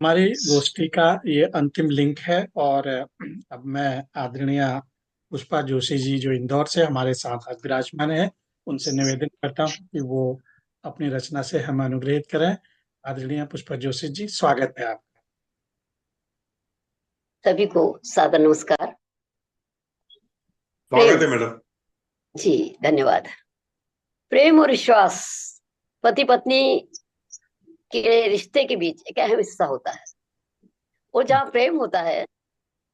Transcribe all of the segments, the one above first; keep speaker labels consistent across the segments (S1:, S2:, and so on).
S1: हमारी गोष्ठी का ये अंतिम लिंक है और अब मैं आदरणीय पुष्पा जोशी जी जो इंदौर से हमारे साथ आज विराजमान है उनसे निवेदन करता हूँ कि वो अपनी रचना से हमें अनुग्रहित करें। आदरणीय पुष्पा जोशी जी, स्वागत है आप।
S2: सभी को सादर नमस्कार।
S3: स्वागत
S2: प्रेम।
S3: है मैडम।
S2: जी, धन्यवाद। प्रेम और विश्वास पति पत्नी के रिश्ते के बीच एक अहम हिस्सा होता है। और जहाँ प्रेम होता है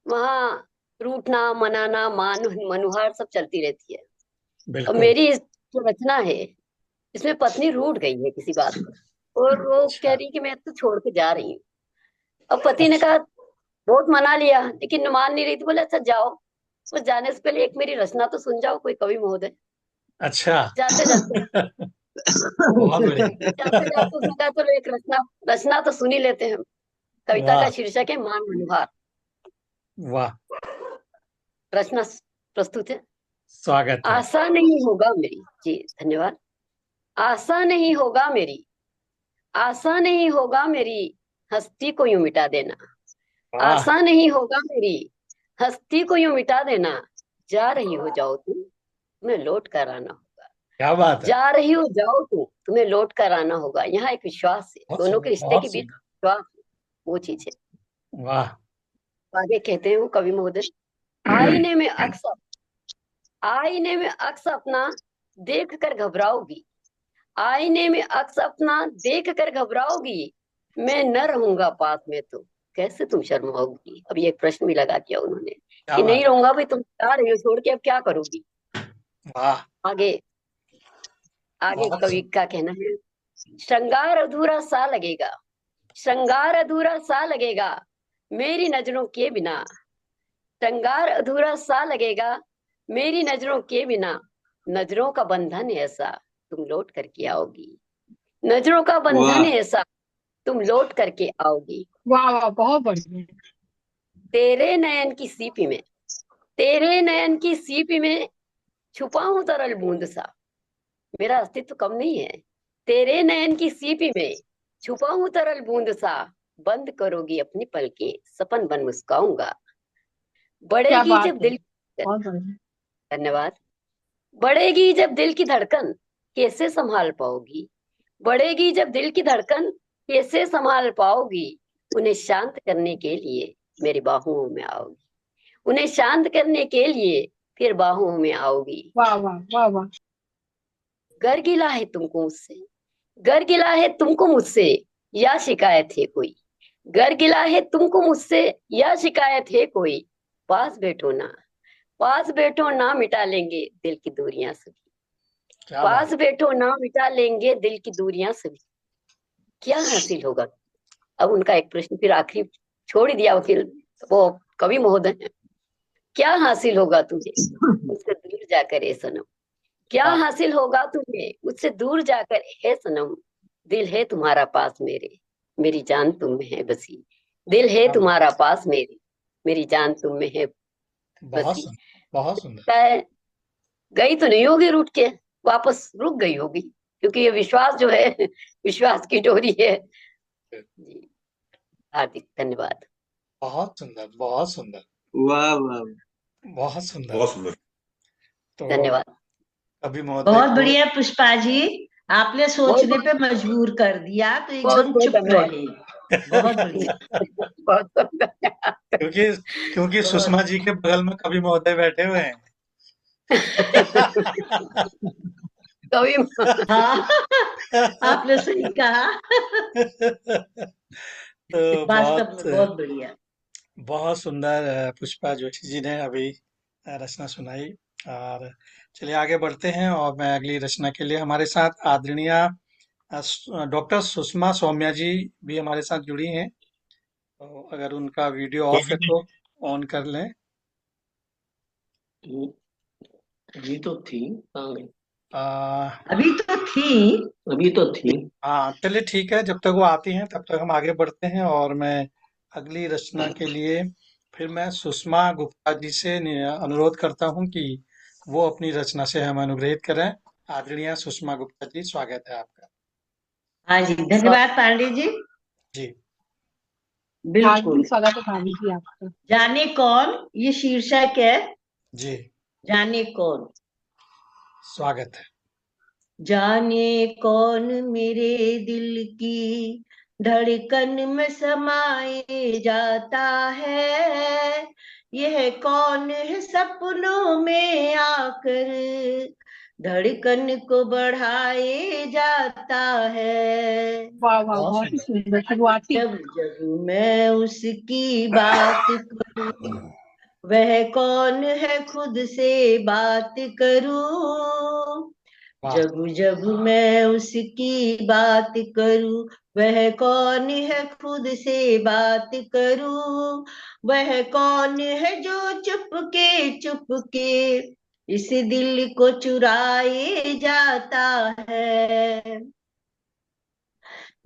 S2: वहाँ रूठना, मनाना, मान मनुहार सब चलती रहती है। और
S1: बिल्कुल।
S2: मेरी जो रचना है इसमें पत्नी रूठ गई है किसी बात पर और वो कह
S1: अच्छा।
S2: रही कि मैं तो छोड़ के जा रही हूँ। अब पति ने
S1: अच्छा।
S2: कहा, बहुत मना लिया लेकिन मान नहीं रही थी। बोले अच्छा जाओ। बस जाने से पहले एक मेरी रचना तो सुन जाओ, कोई कवि महोदय।
S1: अच्छा।
S2: जाते जाते
S1: बहुत बढ़िया।
S2: जाते जाते उसने कहा चलो एक रचना रचना तो सुन ही लेते हैं। कविता का
S1: वाह।
S2: शीर्षक है मान मनोहार।
S1: वाह।
S2: रचना प्रस्तुत है।
S1: स्वागत है।
S2: आशा नहीं होगा मेरी। जी, धन्यवाद। आशा नहीं होगा मेरी, आशा नहीं होगा मेरी, हस्ती को यूं मिटा देना।
S1: वाह।
S2: आशा नहीं होगा मेरी, हस्ती को यूं मिटा देना। जा रही हो जाओ तुम, तुम्हें लौट कर आना होगा।
S1: क्या बात है।
S2: जा रही हो जाओ तुम, तुम्हें लौट कर आना होगा। यहाँ एक विश्वास है,
S1: बहुत
S2: दोनों के
S1: सुंदर,
S2: रिश्ते
S1: बहुत
S2: के बीच
S1: सुंदर।
S2: विश्वास है, वो चीज है।
S1: वाह।
S2: आगे कहते हैं वो कवि महोदय। आईने में अक्स आईने में अक्स अपना देख कर घबराओगी। आईने में अक्स अपना देख कर घबराओगी। मैं न रहूंगा पास में तो कैसे तुम शर्माओगी। अब ये एक प्रश्न भी लगा दिया उन्होंने
S1: क्या
S2: कि
S1: बात
S2: नहीं रहूंगा भाई, तुम जा रही हो छोड़ के, अब क्या करोगी।
S1: है। वाह।
S2: आगे आगे
S1: बहुत
S2: कवि
S1: सुंदर।
S2: का कहना है, श्रृंगार अधूरा सा लगेगा, श्रृंगार अधूरा सा लगेगा मेरी नजरों के बिना। श्रृंगार अधूरा सा लगेगा मेरी नजरों के बिना। नजरों का बंधन ऐसा तुम लौट करके आओगी। नजरों का बंधन
S3: वाह।
S2: ऐसा तुम लौट करके आओगी।
S4: वाह वाह, बहुत बढ़िया।
S2: तेरे नयन की सीपी में, तेरे नयन की सीपी में छुपा हूं तरल बूंद सा। मेरा अस्तित्व कम नहीं है। तेरे नयन की सीपी में छुपा हूं तरल बूंद सा। बंद करोगी अपनी पलकें, सपन बन मुस्काऊंगा।
S4: क्या
S2: बढ़ेगी
S4: बात
S2: जब
S4: है,
S2: दिल।
S4: बहुत बढ़िया।
S2: धन्यवाद। बढ़ेगी जब दिल की धड़कन, कैसे संभाल पाओगी। बढ़ेगी जब दिल की धड़कन, कैसे संभाल पाओगी। उन्हें शांत करने के लिए मेरी बाहों में आओगी। उन्हें शांत करने के लिए फिर बाहों में आओगी।
S4: वाह वाह वाह वाह।
S2: गर गिला है तुमको मुझसे, गर गिला है तुमको मुझसे, या शिकायत है कोई। गर गिला है तुमको मुझसे, या शिकायत है कोई। पास बैठो ना, पास बैठो ना, मिटा लेंगे दिल की दूरियां सभी।
S1: क्या बात।
S2: पास बैठो ना, मिटा लेंगे दिल की दूरियां सभी। क्या हासिल होगा। अब उनका एक प्रश्न फिर आखिरी छोड़ ही दिया वकील, वो कवि महोदय ने। क्या हासिल होगा तुझे मुझसे दूर जाकर ए सनम। क्या
S1: वाह।
S2: हासिल होगा तुम्हें मुझसे दूर जाकर है सनम। दिल है तुम्हारा पास मेरे, मेरी जान तुम में है बसी। दिल है
S1: क्या बात।
S2: तुम्हारा पास मेरे, मेरी जान तुम में है
S1: बहुत
S2: बसी।
S1: सुंदर, बहुत सुंदर।
S2: लगता है गई तो नहीं होगी रूठ के, वापस रुक गई होगी, क्योंकि ये विश्वास जो है विश्वास की डोरी है। जी, हार्दिक धन्यवाद।
S1: बहुत सुंदर, बहुत सुंदर।
S3: वाह वाह।
S1: बहुत सुंदर।
S3: बहुत सुंदर।
S1: तो
S2: धन्यवाद।
S1: अभी महोदय
S5: बहुत
S1: को
S5: बढ़िया पुष्पा जी, आपने
S2: बहुत
S5: सोचने पे मजबूर कर दिया तो
S2: बहुत
S5: एकदम
S2: बहुत
S5: चुप
S2: धन्यवाद।
S5: रहे। बहुत बढ़िया।
S2: बहुत बहुत धन्यवाद।
S1: क्योंकि क्योंकि
S2: बहुत
S1: सुषमा जी के बगल में कवि महोदय बैठे हुए हैं।
S2: कवि
S5: हाँ, आपने सही कहा।
S1: तो
S5: वास्तव
S1: बहुत
S5: में बहुत बढ़िया।
S1: बहुत सुंदर पुष्पा जोशी जी ने अभी रचना सुनाई। और चलिए आगे बढ़ते हैं और मैं अगली रचना के लिए हमारे साथ आदरणीय डॉक्टर सुषमा सौम्या जी भी हमारे साथ जुड़ी हैं। तो अगर उनका वीडियो ऑफ है तो ऑन कर लें।
S6: अभी तो थी। हाँ,
S1: आ,
S5: अभी तो थी।
S6: अभी तो थी।
S1: हाँ चलिए ठीक है, जब तक वो आती हैं तब तक हम आगे बढ़ते हैं और मैं अगली रचना के लिए फिर मैं सुषमा गुप्ता जी से अनुरोध करता हूँ कि वो अपनी रचना से हम अनुग्रहित करें। आदरणीय सुषमा गुप्ता जी, स्वागत है आपका।
S5: हाँ जी, धन्यवाद पांडे जी।
S1: जी।
S5: बिल्कुल।
S4: हार्दिक स्वागत है भाभी जी आपका।
S5: जाने कौन, ये शीर्षक है।
S1: जी,
S5: जाने कौन।
S1: स्वागत है।
S5: जाने कौन मेरे दिल की धड़कन में समाए जाता है, यह कौन है सपनों में आकर धड़कन को बढ़ाए जाता है।
S4: वाह वाह,
S1: बहुत
S4: बहुत ही
S1: सुंदर।
S4: सुंदर शुरुआती।
S5: जब जब मैं उसकी बात करूं, वह कौन है खुद से बात करूं।
S1: वाह,
S5: जब जब मैं उसकी बात करूं, वह कौन है खुद से बात करूं। वह कौन है जो चुपके इस दिल को चुराए जाता है।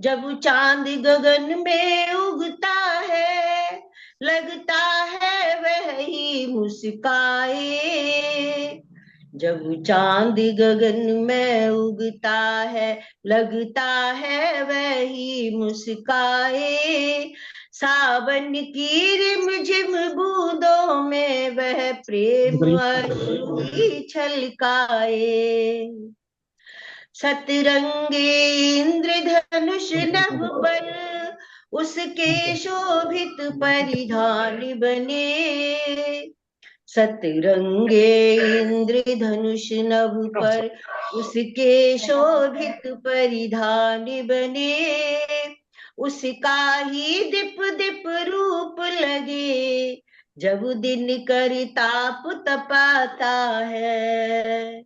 S5: जब चांद गगन में उगता है, लगता है वह ही मुस्काए। जब चांद गगन में उगता है, लगता है वह ही मुस्काए। सावन की रिमझिम बूंदों में वह प्रेम अश्रु ही छलकाए। सतरंगे इंद्रधनुष नभ पर उसके शोभित परिधान बने। सतरंगे इंद्रधनुष नभ पर उसके शोभित परिधान बने। उसका ही दीप दीप रूप लगे, जब दिन कर ताप तपाता है।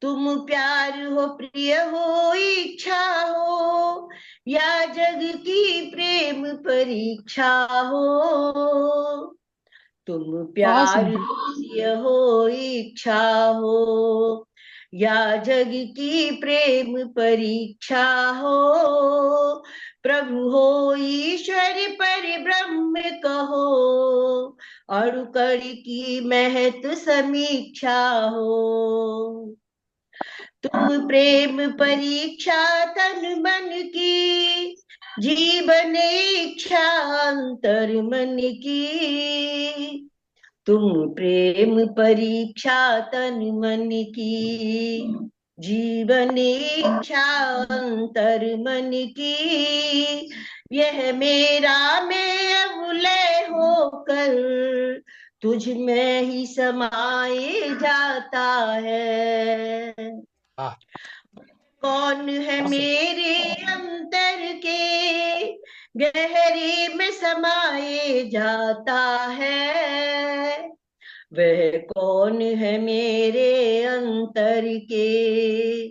S5: तुम प्यार हो, प्रिय हो, इच्छा हो, या जग की प्रेम परीक्षा हो। तुम
S4: बहुत
S5: प्यार
S4: सुंदर।
S5: हो, प्रिय हो, इच्छा हो, या जग की प्रेम परीक्षा हो। प्रभु हो, ईश्वर पर ब्रह्म कहो, अणुकण की महत समीक्षा हो। तुम प्रेम परीक्षा तन मन की, जीवन इच्छा अंतर मन की। तुम प्रेम परीक्षा तन मन की, जीवन इच्छा अंतर मन की। यह मेरा मैं अब लय होकर तुझ में ही समाए जाता है।
S1: वाह,
S5: कौन है
S1: बहुत सुंदर।
S5: मेरे अंतर के गहरे में समाए जाता है। वह कौन है मेरे अंतर के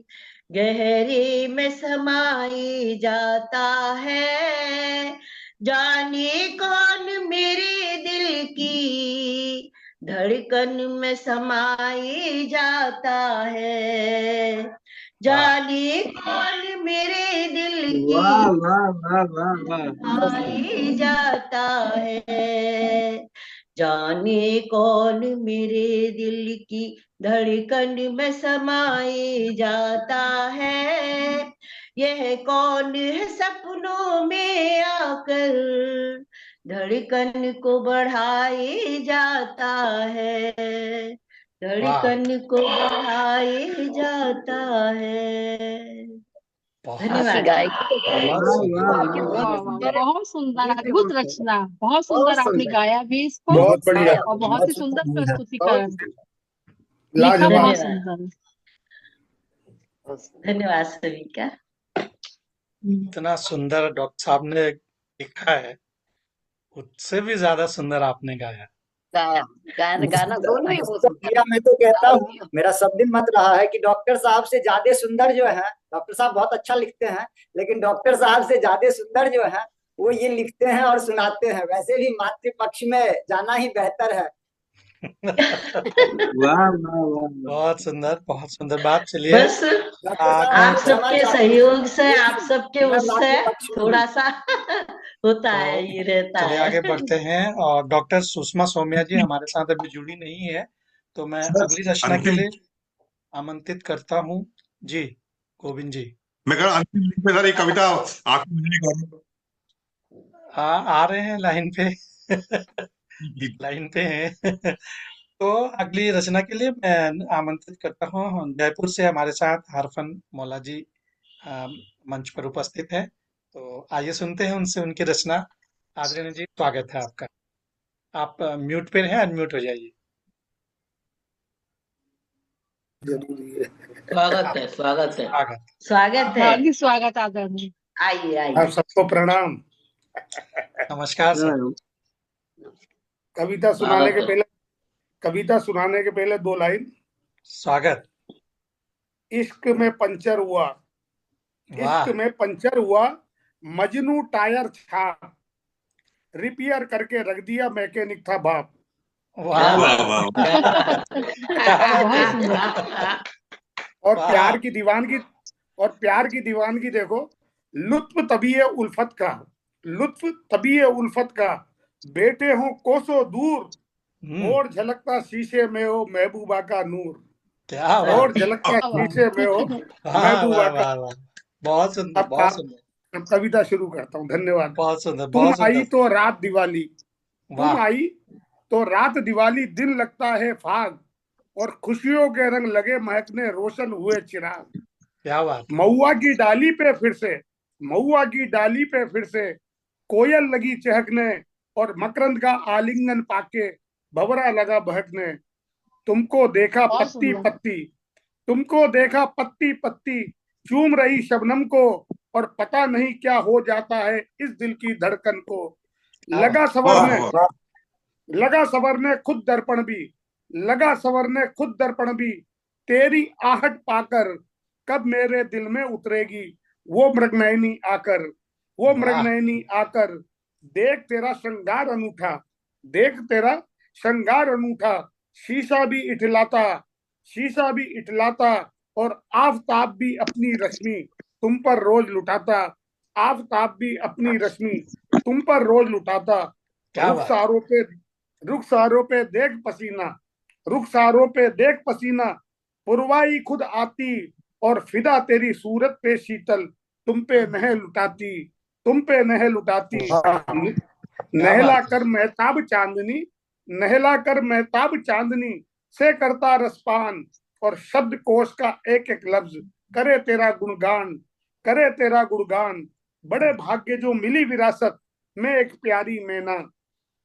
S5: गहरे में समाए जाता है। जाने कौन मेरे दिल की धड़कन में समाए जाता है। जाने कौन मेरे दिल
S3: वाह
S5: की
S3: वाह वाह वाह वाह, बहुत सुंदर।
S5: समाए जाता है। जाने कौन मेरे दिल की धड़कन में समाए जाता है। यह कौन है सपनों में आकर धड़कन को बढ़ाए जाता है।
S1: वाह,
S5: धड़कन को बढ़ाए जाता है।
S1: बहुत
S2: आपकी
S5: धन्यवाद।
S2: गायकी तो
S1: बहुत
S3: वाह
S1: सुंदर।
S3: वाह
S2: बहुत
S3: वाह
S4: वाह
S3: वाह,
S4: वाह,
S2: सुंदर है।
S4: बहुत सुंदर,
S3: गीत भी
S4: अद्भुत
S3: बहुत है,
S4: रचना, बहुत
S3: बहुत
S4: सुंदर आपने
S3: सुंदर,
S4: गाया भी इसको।
S7: बहुत बढ़िया,
S2: गाया
S4: और बहुत
S3: बहुत
S4: ही
S3: सुंदर,
S4: सुंदर
S7: बढ़िया,
S3: बहुत
S4: प्रस्तुतिकरण, लिखा
S7: लाजवाब।
S4: बहुत
S5: धन्यवाद।
S4: सुंदर है।
S3: बहुत सुंदर।
S5: धन्यवाद सभी का।
S1: इतना सुंदर डॉक्टर साहब ने लिखा है, उससे भी ज्यादा सुंदर आपने गाया।
S2: गाया गाना गाना दोनों ही बहुत सुंदर
S7: भैया मैं तो कहता
S2: है।
S7: हूँ, मेरा सब दिन मत रहा है कि डॉक्टर साहब से ज्यादा सुंदर जो है, डॉक्टर साहब बहुत अच्छा लिखते हैं, लेकिन डॉक्टर साहब से ज्यादा सुंदर जो है वो ये लिखते हैं और सुनाते हैं। वैसे भी मातृपक्ष में जाना ही बेहतर है।
S3: वाह वाह वाह वाह,
S1: बहुत सुंदर बात। चलिए
S5: बस
S7: डॉक्टर साहब
S1: आगे
S5: आप
S7: आप
S1: बढ़
S7: क्षमा
S5: सबके
S7: चाहते हैं,
S5: सहयोग से, आप
S7: लेकिन
S5: सबके
S7: मैं
S5: उससे
S7: मातृपक्ष में हूँ।
S5: थोड़ा सा होता
S1: तो
S5: है, ये रहता
S1: चलिए
S5: है।
S1: आगे बढ़ते हैं। और डॉक्टर सुषमा सौम्या जी हमारे साथ अभी जुड़ी नहीं है, तो मैं
S8: सर,
S1: अगली रचना के
S8: अंतिम
S1: लिए आमंत्रित करता हूँ। जी, गोविंद जी।
S8: मैं कह रहा हूं, अंतिम मिनट में सर एक कविता आखिरी में
S1: आ रहे हैं लाइन पे। लाइन पे हैं। तो अगली रचना के लिए मैं आमंत्रित करता हूँ, जयपुर से हमारे साथ हरफन मौला जी अ, मंच पर उपस्थित है। तो आइए सुनते हैं उनसे उनकी रचना। आदरणीय जी, स्वागत है आपका। आप म्यूट पे हैं, अनम्यूट हो जाइए।
S3: जरूरी है।
S6: स्वागत है, स्वागत है।
S1: स्वागत।
S5: स्वागत है।
S4: हाँ जी, स्वागत आदरणीय।
S5: आइए
S3: आप
S5: आइए।
S3: सबको प्रणाम।
S1: नमस्कार सर।
S3: कविता सुनाने
S6: स्वागत
S3: के
S6: है।
S3: पहले कविता सुनाने के पहले 2 लाइन।
S1: स्वागत।
S3: इश्क में पंचर हुआ, इश्क
S1: वाह
S3: में पंचर हुआ, मजनू टायर था, रिपेयर करके रख दिया, मैकेनिक था बाप।
S6: क्या
S1: वाह
S6: बात है, क्या बात है।
S1: क्या बात
S4: बहुत
S1: है।
S4: सुंदर।
S3: और
S1: वाह
S3: प्यार की दीवानगी देखो। लुत्फ तभी है उल्फत का, लुत्फ तभी है उल्फत का, बेटे हो कोसों दूर,
S1: हम्म।
S3: और झलकता शीशे में हो महबूबा का नूर,
S1: क्या
S3: और
S1: बात है।
S3: झलकता
S4: वाह वाह।
S3: शीशे में हो
S1: वाह
S3: महबूबा
S1: वाह
S3: का।
S1: वाह वाह। बहुत सुंदर,
S3: अब
S1: बहुत सुंदर।
S3: अब कविता शुरू करता हूँ। धन्यवाद।
S1: बहुत सुंदर,
S3: तुम
S1: बहुत
S3: आई
S1: सुंदर।
S3: तो रात दिवाली, तुम
S1: वाह
S3: आई तो रात दिवाली, दिन लगता है फाग, और खुशियों के रंग लगे महकने, रोशन हुए चिराग।
S1: क्या बात है।
S3: महुआ की डाली पे फिर से, महुआ की डाली पे फिर से कोयल लगी चहकने, और मकरंद का आलिंगन पाके भंवरा लगा बहकने। तुमको देखा
S4: बहुत
S3: पत्ती
S4: सुंदर।
S3: पत्ती, तुमको देखा पत्ती पत्ती, चूम रही शबनम को, और पता नहीं क्या हो जाता है इस दिल की धड़कन को।
S1: क्या बात।
S3: लगा
S7: वाह
S3: सवरने,
S7: वाह।
S3: लगा सवरने खुद दर्पण भी, लगा सवरने खुद दर्पण भी, तेरी आहट पाकर कब मेरे दिल में उतरेगी वो मृगनयनी आकर, वो
S1: वाह
S3: मृगनयनी आकर। देख तेरा श्रृंगार अनूठा, देख तेरा श्रृंगार अनूठा, शीशा भी इठलाता, शीशा भी इठलाता, और आफताब भी अपनी रश्मि तुम पर रोज लुटाता, आफताब भी अपनी रश्मि तुम पर रोज लुटाता।
S1: क्या बात।
S3: रुखसारों पे, रुखसारों पे देख पसीना, रुखसारों पे देख पसीना, पुरवाई खुद आती, और फिदा तेरी सूरत पे शीतल तुम पे नह लुटाती, तुम पे नह लुटाती।
S7: वाह
S1: क्या
S3: नहला
S1: बात है।
S3: कर महताब चांदनी, नहला कर महताब चांदनी से करता रसपान, और शब्द कोश का एक एक लफ्ज करे तेरा गुणगान, करे तेरा गुणगान। बड़े भाग्य जो मिली विरासत में एक प्यारी मैना,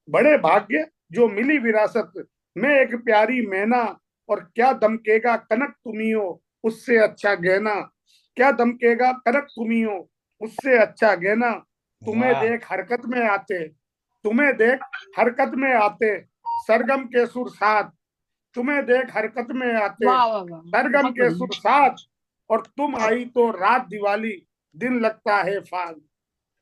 S3: बड़े भाग्य जो मिली विरासत में एक प्यारी मैना, और क्या दमकेगा कनक तुम्ही हो उससे अच्छा गहना, क्या दमकेगा कनक तुम्ही हो उससे अच्छा गहना। तुम्हें
S1: वाह
S3: देख हरकत में आते, तुम्हें देख हरकत में आते, सरगम के सुर साथ, तुम्हें देख हरकत में आते,
S4: वाह वाह वाह,
S3: सरगम
S4: बहुत
S3: के
S4: बढ़िया।
S3: सुर साथ, और तुम आई तो रात दिवाली, दिन लगता है फाग।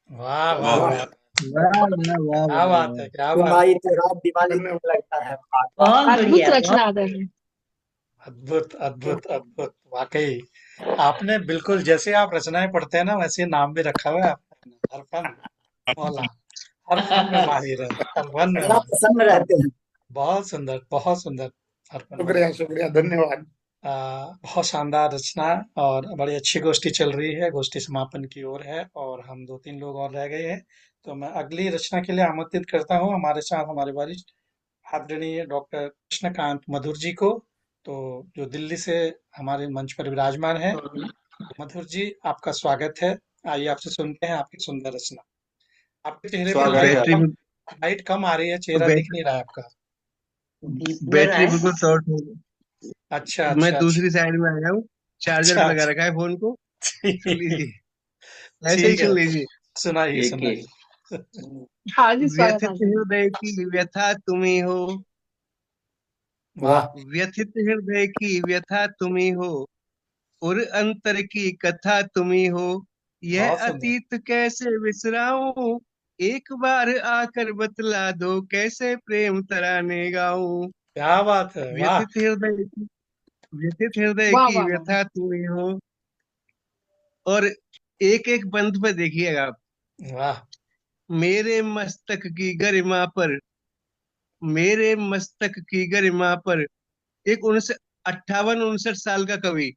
S1: वाह वाह
S7: वाह।
S1: वाह।
S3: वाह वाह वाह
S1: क्या
S3: वाह
S1: बात
S3: वाह।
S1: है, क्या
S7: तुम
S1: बात
S7: आई तो रात दिवाली
S3: धन्यवाद।
S7: दिन लगता है वाह वाह।
S5: बहुत
S4: अद्भुत
S5: बढ़िया,
S4: रचना
S5: बहुत
S4: आदरणीय।
S1: है। अद्भुत अद्भुत अद्भुत, वाकई। आपने बिल्कुल जैसे आप रचनाएं पढ़ते हैं ना, वैसे नाम भी रखा हुआ है आपने, हरफन मौला। हर फन में माहिर है, हर फन में
S7: बड़ा
S1: माहिर।
S7: प्रसन्न रहते हैं।
S1: बहुत सुंदर, बहुत सुंदर। हरफन मौला।
S3: शुक्रिया शुक्रिया, धन्यवाद।
S1: बहुत शानदार रचना। और बड़ी अच्छी गोष्ठी चल रही है, गोष्ठी समापन की ओर है और हम दो तीन लोग और रह गए हैं। तो मैं अगली रचना के लिए आमंत्रित करता हूँ हमारे साथ हमारे वरिष्ठ आदरणीय डॉक्टर कृष्णकांत मधुर जी को। तो जो दिल्ली से हमारे मंच पर विराजमान है। मधुर जी, आपका स्वागत है। आइए आपसे सुनते हैं आपकी सुंदर रचना। आपके चेहरे पे
S6: स्वागत
S1: लाइट
S6: है।
S1: कम, लाइट कम आ रही है, चेहरा दिख नहीं रहा है आपका।
S5: गीत तो रहा
S8: बैटरी
S5: है।
S8: बिल्कुल शॉर्ट हो गई।
S1: अच्छा
S8: मैं
S1: अच्छा अच्छा।
S8: दूसरी साइड में आया हूँ, चार्जर
S1: अच्छा
S8: पे लगा
S1: अच्छा।
S8: रखा है फोन को। सुन लीजिए, ऐसे ही
S1: ठीक है,
S8: सुन लीजिए।
S1: सुनाइए
S6: ठीक है।
S1: सुनाइए।
S4: हाँ जी, स्वागत
S8: व्यथित
S4: आदरणीय।
S8: हृदय की व्यथा तुम्ही हो,
S1: वाह
S7: वाह
S8: व्यथित हृदय की व्यथा तुम्ही हो, और अंतर की कथा तुम्ही हो।
S1: बहुत
S8: यह
S1: सुंदर।
S8: अतीत कैसे बिसराऊं, एक बार आकर बतला दो, कैसे प्रेम तराने गाऊं।
S1: क्या बात है, वाह
S8: व्यथित हृदय की, व्यथित हृदय
S4: वाह
S8: की
S4: वाह वाह।
S8: व्यथा तुम्ही हो। और एक एक बंद पे देखिएगा आप।
S1: वाह।
S8: मेरे मस्तक की गरिमा पर, मेरे मस्तक की गरिमा पर, एक 58-59 साल का कवि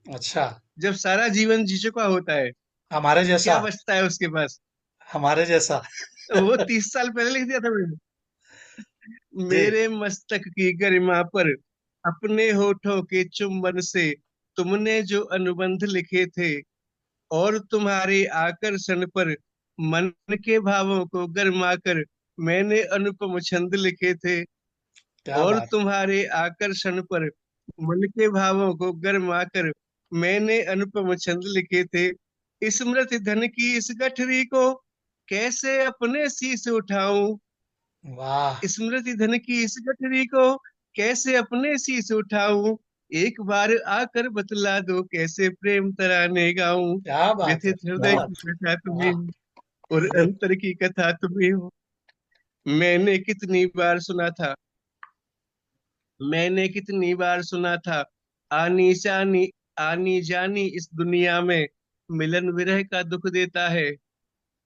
S1: अच्छा।
S8: जब सारा जीवन जी चुका होता है,
S1: हमारे
S8: क्या
S1: जैसा।
S8: बचता है उसके पास।
S1: हमारे जैसा।
S8: वो 30 साल पहले लिख दिया था मैंने।
S1: जी।
S8: मेरे मस्तक की गरिमा पर अपने होठों के चुंबन से तुमने जो अनुबंध लिखे थे, और तुम्हारे आकर्षण पर मन के भावों को गरमा कर मैंने अनुपम छंद लिखे थे।
S1: क्या
S8: और
S1: बात।
S8: तुम्हारे आकर्षण पर मन के भावों को गरमा कर मैंने अनुपम छंद लिखे थे। स्मृति धन की इस गठरी को कैसे अपने शीश उठाऊं।
S1: वाह।
S8: स्मृति धन की इस गठरी को कैसे अपने शीश उठाऊं। एक बार आकर बतला दो कैसे प्रेम तराने गाऊं।
S1: क्या बात है।
S8: व्यथित हृदय
S1: बहुत।
S8: की कथा तुम्हें
S1: वाह।
S8: हो, और
S1: अद्भुत।
S8: अंतर की कथा तुम्हें हो। मैंने कितनी बार सुना था, मैंने कितनी बार सुना था, आनी जानी, आनी जानी इस दुनिया में मिलन विरह का दुख देता है।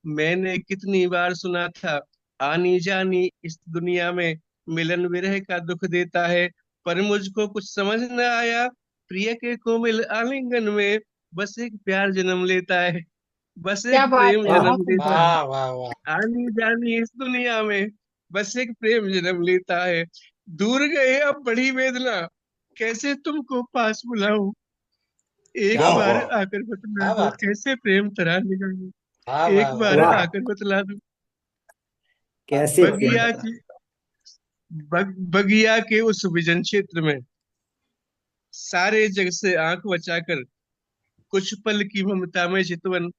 S8: मैंने कितनी बार सुना था, आनी जानी इस दुनिया में मिलन विरह का दुख देता है। पर मुझको कुछ समझ न आया, प्रिय के कोमल आलिंगन में बस एक प्यार जन्म लेता है, बस
S4: क्या
S8: एक
S4: बात
S8: प्रेम
S4: है,
S1: वाह
S4: बहुत
S8: जन्म
S4: सुंदर।
S8: लेता है।
S1: वाह वाह वाह।
S8: आनी जानी इस दुनिया में बस एक प्रेम जन्म लेता है। दूर गए अब बड़ी वेदना, कैसे तुमको पास बुलाऊं। एक
S1: क्या
S8: बार
S1: बात।
S8: आकर बतला
S1: क्या
S8: दो
S1: बात है।
S8: कैसे प्रेम तरह निगाहूं।
S1: वाह वाह
S8: एक
S1: वाह
S8: बार
S1: वाह।
S7: वाह,
S8: आकर बतला दो।
S7: कैसे प्रेम
S8: बगिया
S7: करा।
S8: की बगिया के उस विजन क्षेत्र में सारे जग से आंख बचाकर कुछ पल की ममता में चितवन।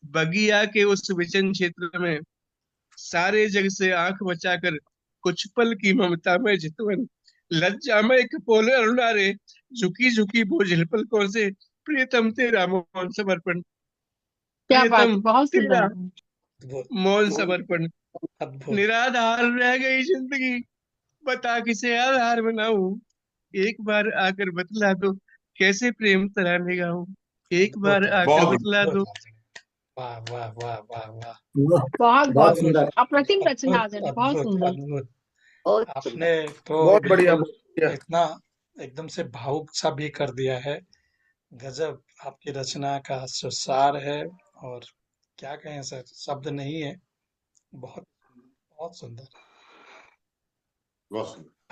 S8: बगिया के उस विजन क्षेत्र में सारे जग से आंख बचाकर कुछ पल की ममता में चितवन। लज्जा में कपोल अरुणारे, झुकी झुकी बोझिल पलकों से प्रियतम तेरा मौन समर्पण।
S4: क्या बात
S8: प्रियतम
S4: है, बहुत सुंदर
S8: तेरा
S4: है।
S1: अद्भुत।
S8: मौन समर्पण।
S1: अद्भुत।
S8: निराधार रह गई जिंदगी, बता किसे आधार बनाऊं। एक बार आकर बतला दो कैसे प्रेम तराने गाऊं। एक बार
S1: अद्भुत है।
S8: आकर
S1: बहुत
S8: बतला दो।
S1: अद्भुत। वाह वाह वाह वाह वाह।
S7: वाह,
S4: बहुत
S7: बहुत
S4: बहुत
S7: सुंदर।
S4: अप्रतिम रचना
S1: अद्भुत
S4: आदरण, बहुत
S1: अद्भुत
S4: सुंदर।
S1: अद्भुत।
S2: बहुत
S1: आपने
S2: सुंदर।
S1: तो
S3: बहुत बढ़िया,
S1: बिल्कुल
S3: बहुत बढ़िया।
S1: इतना एकदम से भावुक सा भी कर दिया है। गजब आपकी रचना का जो सार है। और क्या कहें सर, शब्द नहीं है। बहुत बहुत सुंदर।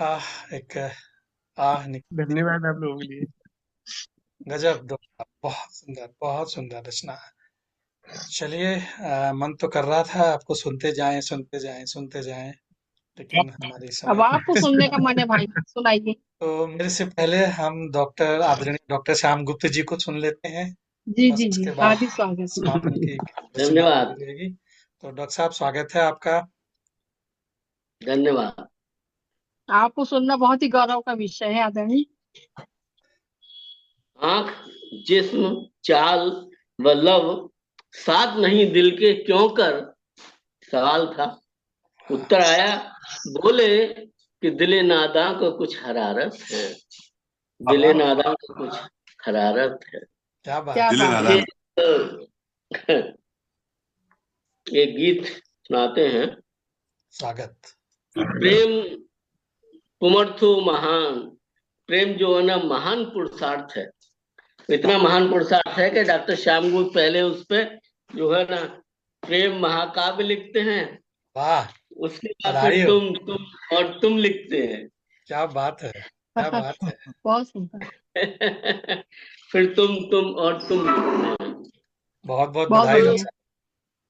S1: आह, एक आह निकली।
S8: धन्यवाद आप लोगों के लिए।
S1: गजब दोस्त, बहुत सुंदर रचना है। चलिए, मन तो कर रहा था आपको सुनते जाएं सुनते जाएं सुनते जाएं, लेकिन हमारी
S4: अब
S1: समय।
S4: आपको सुनने का मन है भाई, सुनाइए।
S1: तो मेरे से पहले हम डॉक्टर आदरणीय डॉक्टर श्याम गुप्त जी को सुन लेते हैं।
S4: जी
S1: बस
S4: जी जी,
S1: उसके बाद
S4: हार्दिक स्वागत है।
S1: स्वागत की रचना
S6: धन्यवाद।
S1: मिलेगी। तो डॉक्टर साहब, स्वागत है आपका।
S6: धन्यवाद।
S4: आपको सुनना बहुत ही गौरव का विषय है आदरणीय।
S6: आंख, जिस्म, चाल व लब साथ नहीं दिल के क्यों कर सवाल था। उत्तर आया, बोले कि दिले नादां को कुछ हरारत है। दिले नादां को कुछ हरारत है।
S1: क्या बात
S4: क्या
S1: है।
S4: बात है।
S6: एक एक गीत सुनाते हैं।
S1: स्वागत।
S6: प्रेम पुमर्थु महान। प्रेम जो है ना, महान पुरुषार्थ है। इतना महान पुरुषार्थ है कि डॉक्टर श्याम गुप्त पहले उस पे जो है ना प्रेम महाकाव्य लिखते हैं।
S1: वाह।
S6: उसके बाद
S1: बधाई
S6: फिर
S1: हो।
S6: तुम और तुम लिखते हैं।
S1: क्या बात है। क्या बात है।
S4: बहुत सुंदर।
S6: फिर तुम और तुम लिखते हैं।
S1: बहुत बहुत
S4: बहुत
S1: बधाई
S4: बढ़िया।
S1: डॉक्टर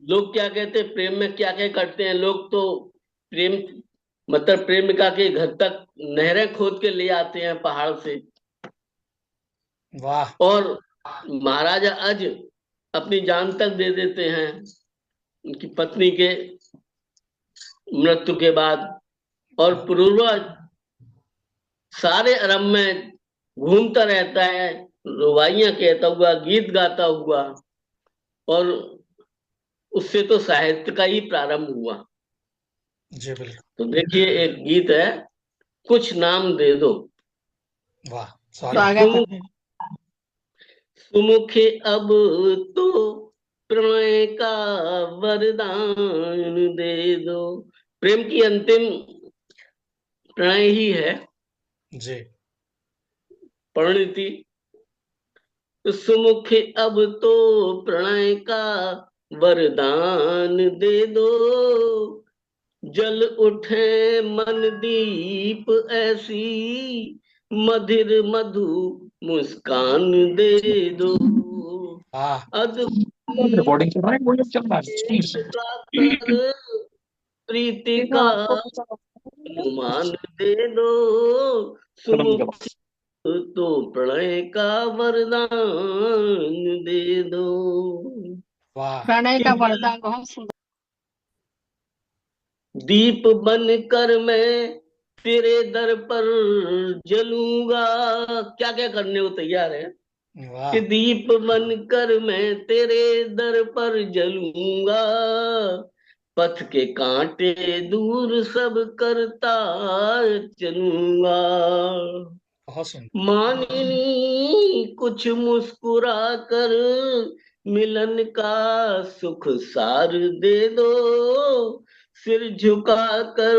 S6: लोग क्या कहते हैं, प्रेम में क्या क्या करते हैं लोग, तो प्रेम मतलब प्रेमिका के घर तक नहरें खोद के ले आते हैं पहाड़ से।
S1: साहब। वाह।
S6: और महाराजा अज अपनी जान तक दे देते हैं उनकी पत्नी के मृत्यु के बाद। और पुरुरवा सारे अरब में घूमता रहता है, रुबाइयां कहता हुआ, गीत गाता हुआ। और उससे तो साहित्य का ही प्रारंभ हुआ।
S1: जी बिल्कुल।
S6: तो देखिए, एक गीत है, कुछ नाम दे दो।
S1: वाह। स्वागत।
S4: स्वागत है।
S6: सुमुखे अब तो प्रणय का वरदान दे दो। प्रेम की अंतिम प्रणय ही है
S1: जी।
S6: परिणति। सुमुखे अब तो प्रणय का वरदान दे दो। जल उठे मन दीप ऐसी, मधिर मधु मुस्कान दे दो।
S1: वाह
S6: अद्भुत
S5: रिकॉर्डिंग चल रहा है, वॉल्यूम चल रहा है प्लीज।
S6: कर प्रीति का अनुमान दे दो। सुमुख तो प्रणय का वरदान दे दो।
S1: वाह
S4: प्रणय का वरदान बहुत सुंदर।
S6: दीप बन कर मैं तेरे दर पर जलूंगा। क्या क्या करने को तैयार है कि
S1: वाह
S6: दीप बनकर मैं तेरे दर पर जलूंगा। पथ के कांटे दूर सब करता चलूंगा।
S1: बहुत सुंदर।
S6: मानिनी कुछ मुस्कुरा कर मिलन का सुख सार दे दो। सिर झुका कर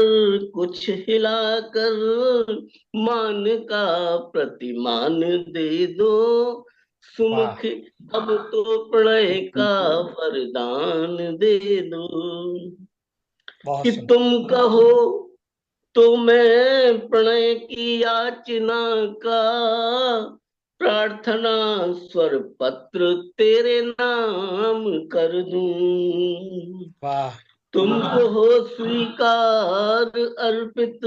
S6: कुछ हिला कर मान का प्रतिमान दे दो।
S1: वाह
S6: सुमुख अब तो प्रणय का वरदान दे दो।
S1: बहुत
S6: कि
S1: सुंदर।
S6: तुम कहो तो मैं प्रणय की याचना का प्रार्थना स्वर पत्र तेरे नाम कर दूं।
S1: वाह
S6: तुमको हो स्वीकार अर्पित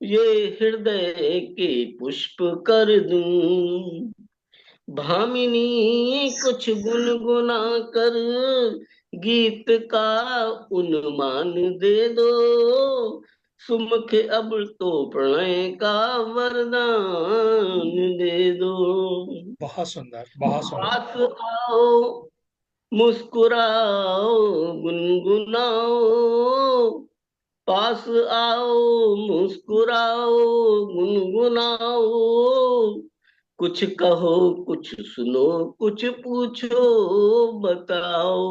S6: ये हृदय के पुष्प कर दूं। भामिनी कुछ गुनगुना कर गीत का उन्माद दे दो। सुमुख अब तो प्रणय का वरदान दे दो।
S1: बहुत सुंदर। बहुत सुंदर।
S6: पास आओ मुस्कुराओ गुनगुनाओ। पास आओ मुस्कुराओ गुनगुनाओ। कुछ कहो कुछ सुनो कुछ पूछो बताओ।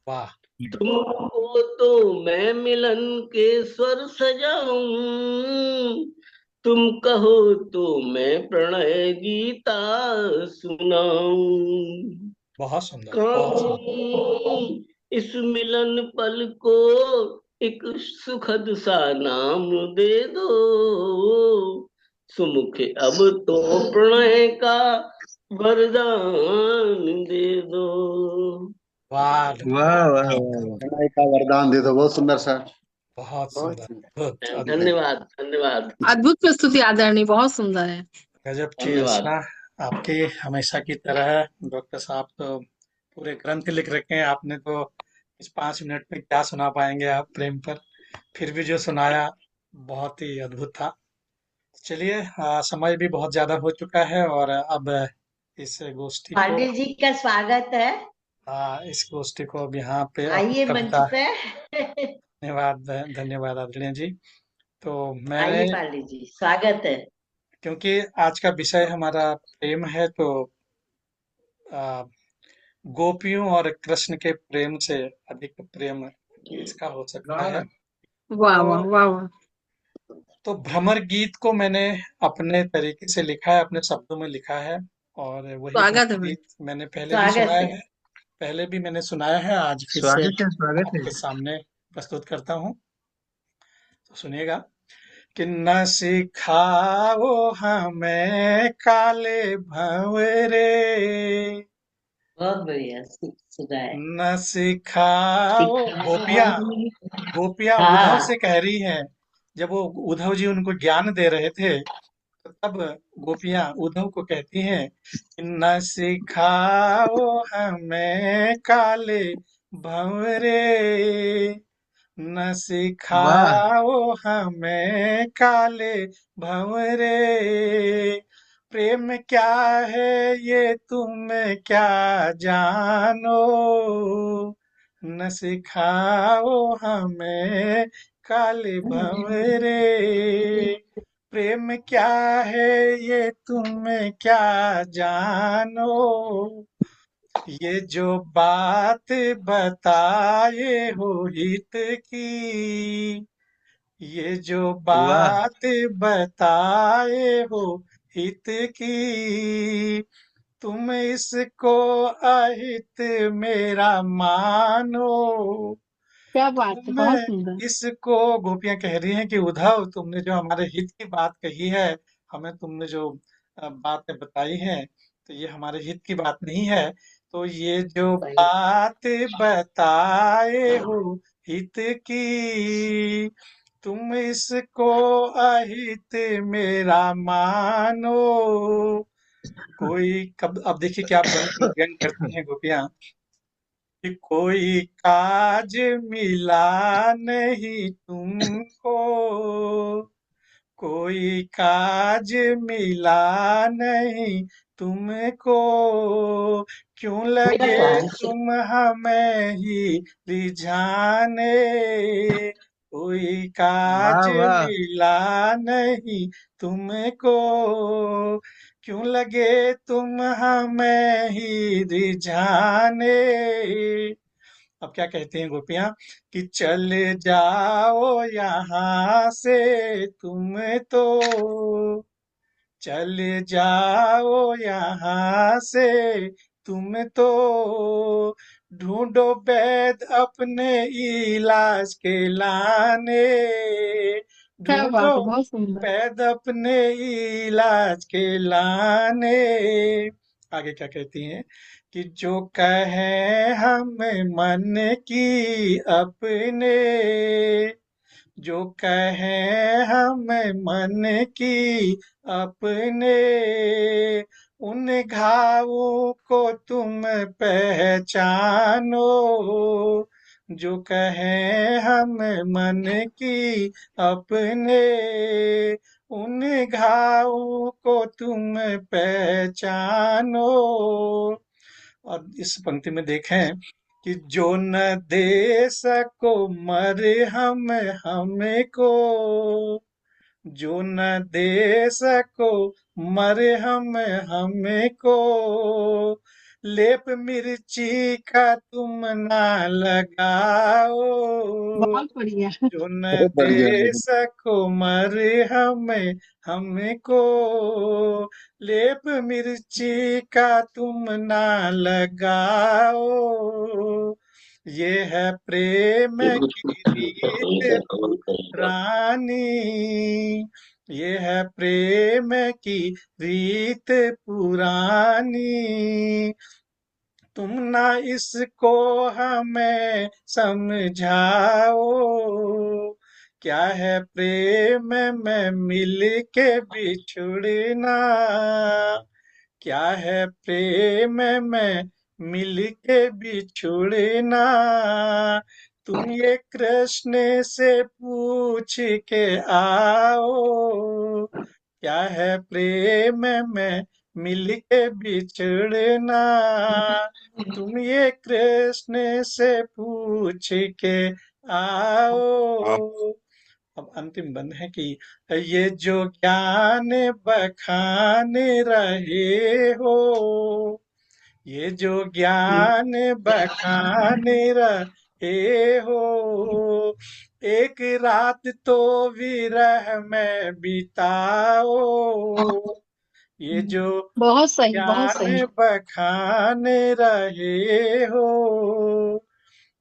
S1: वाह
S6: तुमको तो मैं मिलन के स्वर सजाऊं। तुम कहो तो मैं प्रणय गीता सुनाऊं।
S1: बहुत सुंदर। बहुत सुंदर।
S6: कहूं इस मिलन पल को एक सुखद सा नाम दे दो। सुमुख अब तो प्रणय का वरदान दे दो।
S1: वाह
S8: वाह वाह वाह वाह।
S9: प्रणय का वरदान दे दो। बहुत सुंदर सर।
S1: बहुत
S9: बहुत
S1: सुंदर।
S9: सुंदर।
S1: अद्भुत अद्भुत।
S6: धन्यवाद धन्यवाद
S4: अद्भुत प्रस्तुति आदरणीय, बहुत सुंदर है।
S1: गजब की
S6: धन्यवाद।
S1: रचना आपकी हमेशा की तरह। डॉक्टर साहब तो पूरे ग्रंथ लिख रखे हैं, आपने तो इस 5 मिनट में क्या सुना पाएंगे आप प्रेम पर। फिर भी जो सुनाया बहुत ही अद्भुत था। चलिए समय भी बहुत ज्यादा हो चुका है और अब इस गोष्ठी को
S5: पांडे जी का स्वागत है।
S1: इस गोष्ठी को अब यहाँ पे
S5: आइए मंच
S1: कविता।
S5: पे।
S1: धन्यवाद धन्यवाद आदरणीय जी। तो मैंने,
S5: आइए पांडे जी, स्वागत है।
S1: क्योंकि आज का विषय हमारा प्रेम है, तो आ, गोपियों और कृष्ण के प्रेम से अधिक प्रेम किसका हो सकता है।
S4: वाह
S1: तो
S4: वाह वाह वाह।
S1: भ्रमर गीत को मैंने अपने तरीके से लिखा है, अपने शब्दों में लिखा है। और वही
S4: स्वागत है
S1: भ्रमर
S4: भाई।
S1: गीत मैंने पहले भी
S5: स्वागत
S1: सुनाया
S5: है।
S1: है। पहले भी मैंने सुनाया है, आज फिर से
S8: स्वागत है।
S1: आपके सामने प्रस्तुत करता हूँ। तो सुनिएगा कि न सिखाओ हमें काले भंवरे,
S5: बहुत बढ़िया सुना है।
S1: न सिखाओ। गोपियां
S5: सिखाओ।
S1: गोपियां उद्धव
S5: हाँ।
S1: से कह रही हैं, जब वो उद्धव जी उनको ज्ञान दे रहे थे, तो तब गोपियां उद्धव को कहती हैं कि न सिखाओ हमें काले भंवरे, न
S8: वाह
S1: सिखाओ हमें काले भंवरे। प्रेम क्या है ये तुम क्या जानो, न सिखाओ हमें काले भंवरे। प्रेम क्या है ये तुम क्या जानो, ये जो बात बताए हो हित की, ये जो
S8: वाह
S1: बात बताए हो हित की, तुम इसको अहित मेरा मानो।
S4: क्या बात है,
S1: तुम
S4: बहुत सुंदर।
S1: इसको, गोपियां कह रही हैं कि उद्धव, तुमने जो हमारे हित की बात कही है, हमें तुमने जो बातें बताई हैं, तो ये हमारे हित की बात नहीं है। तो ये जो बात बताए हो हित की, तुम इसको अहित मेरा मानो। कोई कब, अब देखिए क्या व्यंग करती हैं गोपियां कि कोई काज मिला नहीं तुमको, कोई काज मिला नहीं तुमको, क्यों लगे तुम हमें ही रिझाने। कोई काज
S8: वाह वाह।
S1: मिला नहीं तुमको, क्यों लगे तुम हमें ही रिझाने। अब क्या कहती हैं गोपियां कि चल जाओ यहाँ से तुम तो, चल जाओ यहाँ से तुम तो, ढूंढो वैद अपने इलाज के लाने।
S4: क्या
S1: ढूंढो
S4: बात है, बहुत सुंदर।
S1: वैद अपने इलाज के लाने। आगे क्या कहती हैं कि जो कहे हम मन की अपने, जो कहें हम मन की अपने, उन घावों को तुम पहचानो। जो कहें हम मन की अपने, उन घावों को तुम पहचानो। और इस पंक्ति में देखें कि जो न दे सको मरहम हमको, जो न दे सको मरहम हमको, लेप मिर्ची का तुम ना लगाओ।
S4: बहुत बढ़िया।
S1: जो न
S9: बहुत बढ़िया
S1: दे
S9: है।
S1: सको मरहम हमको, लेप मिर्ची का तुम ना लगाओ। ये है प्रेम की रीत पुरानी, ये है प्रेम की रीत पुरानी, तुम ना इसको हमें समझाओ। क्या है प्रेम में मिल के बिछुड़ना, क्या है प्रेम में मिल के बिछुड़ना। तुम ये कृष्ण से पूछ के आओ। क्या है प्रेम में मिल के बिछड़ना, तुम ये कृष्ण से पूछ के आओ। अब अंतिम बंद है कि ये जो ज्ञान बखान रहे हो, ये जो ज्ञान बखान रहे हो, एक रात तो विरह में बिताओ। ये जो
S4: बहुत सही, बहुत
S1: ज्ञान
S4: सही।
S1: बखान रहे हो,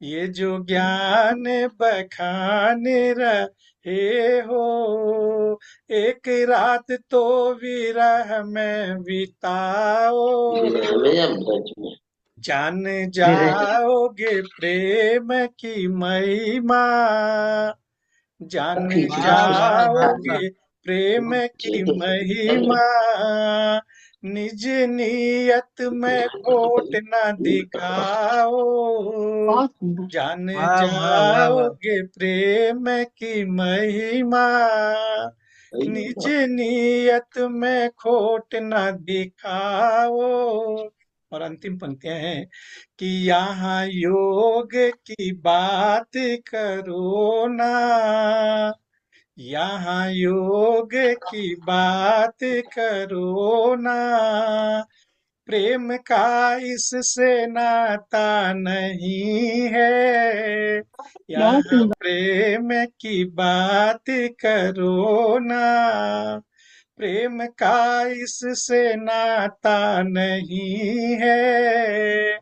S1: ये जो ज्ञान बखान रहे हो, एक रात तो विरह में बिताओ। जान जाओगे प्रेम की महिमा, जान
S8: वाह वाह वाह वाह।
S1: जाओगे प्रेम की महिमा। निज नियत में खोट न दिखाओ,
S4: बहुत सुंदर।
S1: जान
S8: वाह वाह वाह वाह।
S1: जाओगे प्रेम की महिमा। निज नियत में खोट न दिखाओ। और अंतिम पंक्तियां हैं कि यहाँ योग की बात करो ना, यहाँ योग की बात करो ना। प्रेम का इससे नाता नहीं है,
S4: बहुत
S1: यहाँ
S4: सुंदर।
S1: प्रेम की बात करो ना। प्रेम का इससे नाता नहीं है,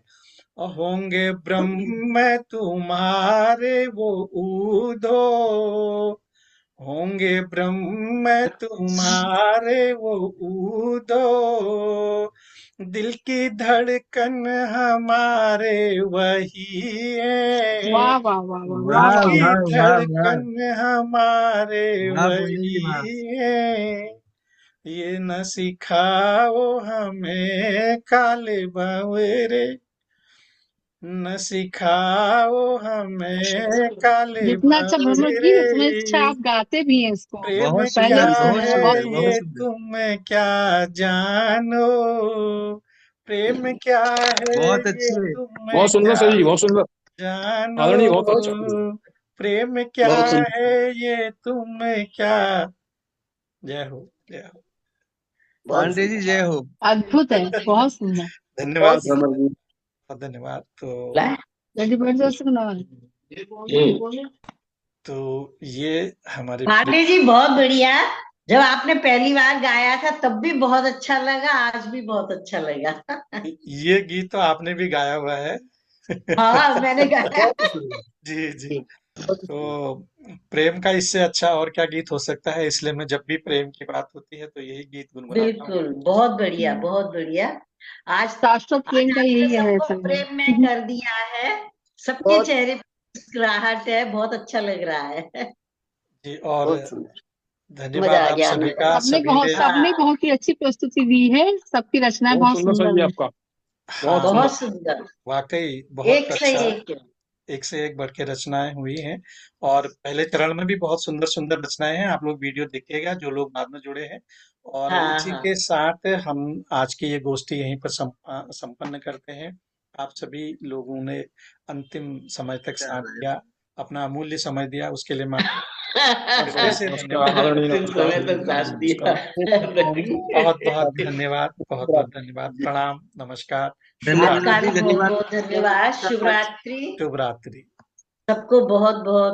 S1: होंगे ब्रह्म तुम्हारे वो ऊधो, होंगे ब्रह्म तुम्हारे वो ऊधो, दिल की धड़कन हमारे वही है,
S4: वाह वाह वाह वाह वाह
S1: दिल
S8: वाह
S4: वाह।
S1: की
S8: वाह वाह वाह
S1: धड़कन हमारे
S8: वाह बोलिए जी वाह।
S1: वही है, ये न सिखाओ हमें काले बावरे, न सिखाओ हमें काले
S4: जितना अच्छा भ्रमर
S1: बावरे,
S4: गीत उतना अच्छा आप गाते भी हैं इसको।
S1: प्रेम
S8: बहुत
S1: क्या
S4: पहले भी
S8: सुंदर, बहुत
S4: सुना है,
S1: है
S4: बहुत
S8: सुंदर,
S4: सुंदर।
S8: बहुत
S1: ये
S8: सुंदर।
S1: तुम क्या जानो, प्रेम क्या है
S8: बहुत
S1: ये
S8: अच्छे।
S1: तुम
S3: बहुत सुंदर
S1: क्या
S3: सर जी, बहुत सुंदर।
S1: जानो,
S3: आदरणीय बहुत अच्छा।
S1: प्रेम क्या
S6: बहुत सुंदर।
S1: है ये तुम क्या। जय हो, जय हो।
S2: बहुत
S8: पांडे जी
S2: सुंदर।
S8: जय हो।
S4: अद्भुत है, बहुत सुंदर।
S1: धन्यवाद,
S2: बहुत
S6: रमन जी।
S1: बहुत धन्यवाद। तो
S4: जल्दी बैठ जाओ सुना।
S1: तो ये हमारे
S5: पांडे जी बहुत बढ़िया। जब आपने पहली बार गाया था तब भी बहुत अच्छा लगा, आज भी बहुत अच्छा लगा।
S1: ये गीत तो आपने भी गाया हुआ है।
S5: हाँ मैंने गाया।
S7: बहुत सुंदर,
S1: जी जी।
S7: बहुत
S1: तो
S7: सुंदर।
S1: प्रेम का इससे अच्छा और क्या गीत हो सकता है, इसलिए मैं जब भी प्रेम की बात होती है तो यही गीत गुनगुनाता हूँ।
S5: बिल्कुल, बहुत बढ़िया, बहुत बढ़िया। आज
S4: शाश्वत प्रेम
S5: आज
S4: का
S5: आपने
S4: यही है
S5: सबको प्रेम में
S4: संगम।
S5: कर दिया है। सबके
S7: बहुत
S5: चेहरे पे मुस्कुराहट है, बहुत अच्छा लग रहा है।
S1: जी, और
S7: बहुत सुंदर।
S1: धन्यवाद
S2: मजा आ
S1: आप
S2: गया
S1: सभी
S2: हमें।
S1: का, सभी ने।
S4: सबने
S5: हाँ
S4: बहुत ही अच्छी प्रस्तुति दी है, सबकी रचनाएं
S3: बहुत
S4: बहुत
S3: सुंदर सर जी
S4: सुंदर है।
S3: आपका, बहुत
S1: हाँ,
S3: सुंदर।
S5: बहुत सुंदर।
S1: वाकई बहुत
S5: एक से
S1: अच्छा,
S5: एक।
S1: एक से एक बढ़ के रचनाएं हुई हैं। और पहले चरण में भी बहुत सुंदर सुंदर रचनाएं हैं, आप लोग वीडियो देखिएगा जो लोग बाद में जुड़े हैं। और
S5: हाँ
S1: इसी
S5: हाँ।
S1: के साथ हम आज की ये गोष्ठी यहीं पर संपन्न करते हैं। आप सभी लोगों ने अंतिम समय तक साथ दिया, अपना अमूल्य समय दिया, उसके लिए मैं हृदय से
S3: नमस्कार
S1: धन्यवाद
S3: आदरणीय,
S1: करता
S6: अंतिम
S1: हूँ।
S6: समय तक
S3: नमस्कार
S6: साथ दिया।
S3: नमस्कार।
S1: बहुत बहुत धन्यवाद, बहुत बहुत धन्यवाद, प्रणाम, नमस्कार, शुभ
S8: धन्यवाद
S5: आपका
S1: रात्रि,
S8: जी,
S5: भी बहुत
S8: धन्यवाद।
S5: बहुत धन्यवाद। शुभ रात्रि।
S1: शुभ रात्रि।
S5: सबको बहुत बहुत